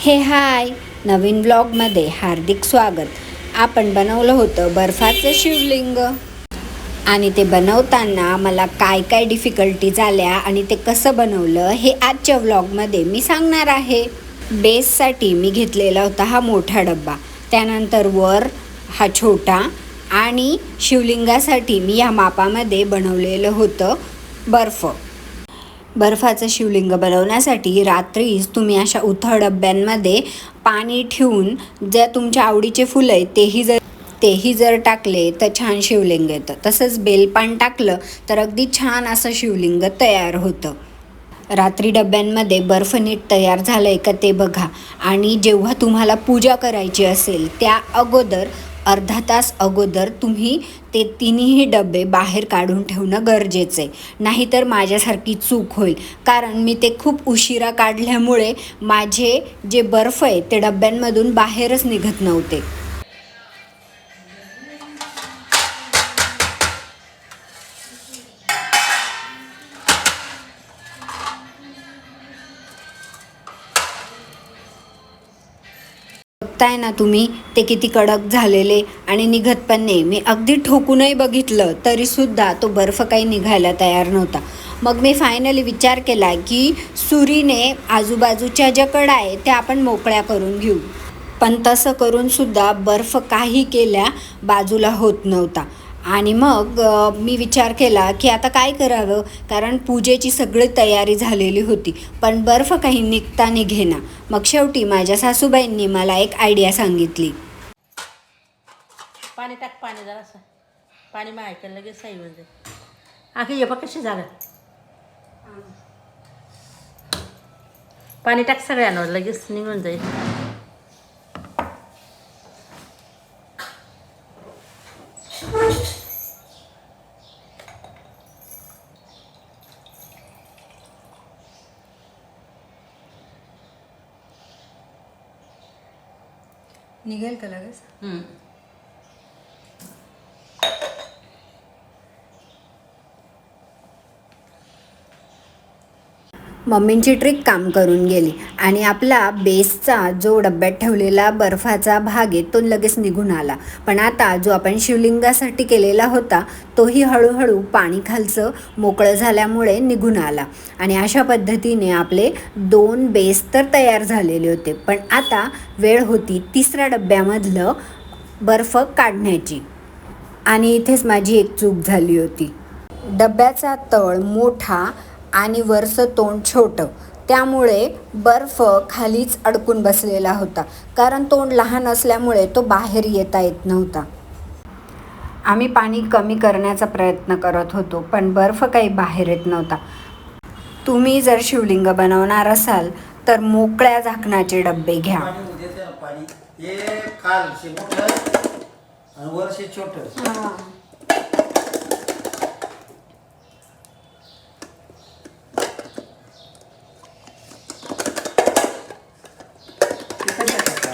हाय नवीन व्लॉगमध्ये हार्दिक स्वागत. आपण बनवलं होतं बर्फाचं शिवलिंग आणि ते बनवताना मला काय काय डिफिकल्टीज आल्या आणि ते कसं बनवलं हे आजच्या व्लॉगमध्ये मी सांगणार आहे. बेससाठी मी घेतलेला होता हा मोठा डब्बा, त्यानंतर वर हा छोटा आणि शिवलिंगासाठी मी या मापामध्ये बनवलेलं होतं बर्फाचं शिवलिंग बनवण्यासाठी रात्रीच तुम्ही अशा उथळ डब्यांमध्ये पाणी ठेवून ज्या तुमच्या आवडीचे फुलं आहेत तेही जर टाकले तर छान शिवलिंग येतं. तसंच बेलपान टाकलं तर अगदी छान असं शिवलिंग तयार होतं. रात्री डब्यांमध्ये बर्फ नीट तयार झालं आहे का ते बघा, आणि जेव्हा तुम्हाला पूजा करायची असेल त्या अगोदर अर्धा तास अगोदर तुम्ही ते तिन्ही डबे बाहेर काढून ठेवणं गरजेचं आहे. नाहीतर माझ्यासारखी चूक होईल, कारण मी ते खूप उशिरा काढल्यामुळे माझे जे बर्फ आहे ते डब्यांमधून बाहेरच निघत नव्हते. बघताय ना तुम्ही ते किती कडक झालेले आणि निघत पण नाही. मी अगदी ठोकूनही बघितलं तरीसुद्धा तो बर्फ काही निघायला तयार नव्हता. मग मी फायनली विचार केला की सुरीने आजूबाजूच्या ज्या कडा आहे त्या आपण मोकळ्या करून घेऊ. पण तसं करूनसुद्धा बर्फ काही केल्या बाजूला होत नव्हता. आणि मग मी विचार केला की आता काय करावं, कारण पूजेची सगळी तयारी झालेली होती पण बर्फ काही निघता निघेना. मग शेवटी माझ्या सासूबाईंनी मला एक आयडिया सांगितली. पाणी टाक, पाणी जरासं पाणी माहायचं लगेच सही म्हणजे आखी ये बघ कशी झालं. पाणी टाक सगळ्यांवर, लगेच निघून जाईल. निघेल का लगेच? मम्मींची ट्रिक काम करून गेली आणि आपला बेसचा जो डब्यात ठेवलेला बर्फाचा भाग आहे तो लगेच निघून आला. पण आता जो आपण शिवलिंगासाठी केलेला होता तोही हळूहळू पाणी खालचं मोकळं झाल्यामुळे निघून आला. आणि अशा पद्धतीने आपले 2 बेस तर तयार झालेले होते. पण आता वेळ होती तिसऱ्या डब्यामधलं बर्फ काढण्याची. आणि इथेच माझी एक चूक झाली होती. डब्याचा तळ मोठा आणि वरचं तोंड छोटं, त्यामुळे बर्फ खालीच अडकून बसलेला होता, कारण तोंड लहान असल्यामुळे तो बाहेर येता येत नव्हता. आम्ही पाणी कमी करण्याचा प्रयत्न करत होतो पण बर्फ काही बाहेर येत नव्हता. तुम्ही जर शिवलिंग बनवणार असाल तर मोकळ्या झाकणाचे डबे घ्या.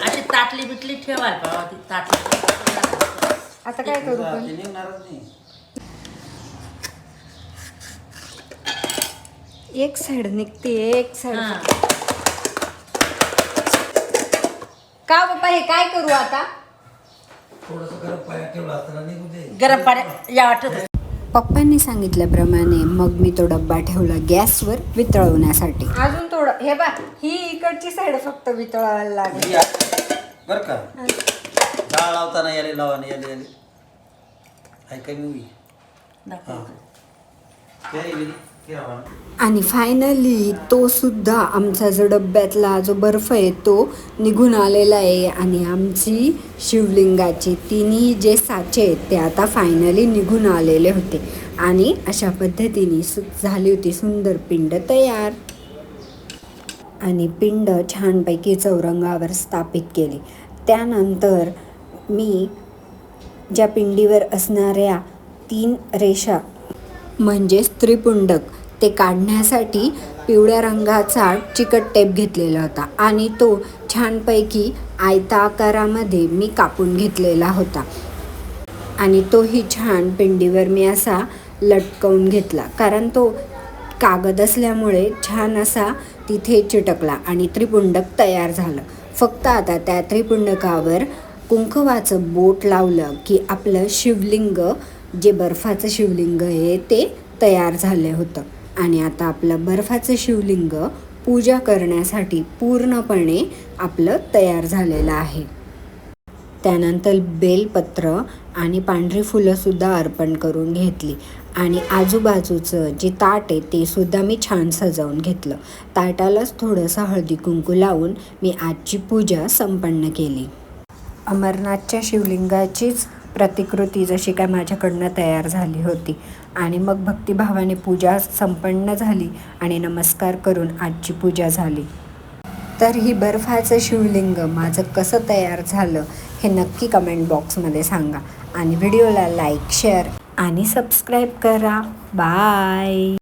अशी ताटली बिटली ठेवायला पाहिजे. ताटली आता काय करू पण? एक साइड निघते, एक साइड. का बाबा हे काय करू आता? गरम पाणी या वाटत. पप्पांनी सांगितल्याप्रमाणे मग मी तो डब्बा ठेवला गॅसवर वितळवण्यासाठी. अजून थोडं हे बा, ही इकडची साईड फक्त वितळायला लागली बरं का. डाळ लावताना याले लावाने याले ऐकाय मी. आणि फायनली तो सुद्धा आमचा जो डब्यातला जो बर्फ आहे तो निघून आलेला आहे. आणि आमची शिवलिंगाची तिन्ही जे साचे आहेत ते आता फायनली निघून आलेले होते. आणि अशा पद्धतीने झाली होती सुंदर पिंड तयार. आणि पिंड छानपैकी चौरंगावर स्थापित केली. त्यानंतर मी ज्या पिंडीवर असणाऱ्या 3 रेषा म्हणजेच त्रिपुंडक ते काढण्यासाठी पिवळ्या रंगाचा चिकट टेप घेतलेला होता आणि तो छानपैकी आयता आकारामध्ये मी कापून घेतलेला होता. आणि तोही छान पिंडीवर मी असा लटकवून घेतला, कारण तो कागद असल्यामुळे छान असा तिथे चिटकला आणि त्रिपुंडक तयार झालं. फक्त आता त्या त्रिपुंडकावर कुंकवाचं बोट लावलं की आपलं शिवलिंग, जे बर्फाचं शिवलिंग आहे ते तयार झालं होतं. आणि आता आपलं बर्फाचं शिवलिंग पूजा करण्यासाठी पूर्णपणे आपलं तयार झालेलं आहे. त्यानंतर बेलपत्र आणि पांढरी फुलंसुद्धा अर्पण करून घेतली आणि आजूबाजूचं जे ताट आहे ते सुद्धा मी छान सजवून घेतलं. ताटालाच थोडंसं हळदी कुंकू लावून मी आजची पूजा संपन्न केली. अमरनाथच्या शिवलिंगाचीच प्रतिकृती जशी काय माझ्याकडनं तयार झाली होती आणि मग भक्तिभावाने पूजा संपन्न झाली आणि नमस्कार करून आजची पूजा झाली. तर ही बर्फाचं शिवलिंग माझं कसं तयार झालं हे नक्की कमेंट बॉक्समध्ये सांगा आणि व्हिडिओला लाईक, शेअर आणि सबस्क्राईब करा. बाय.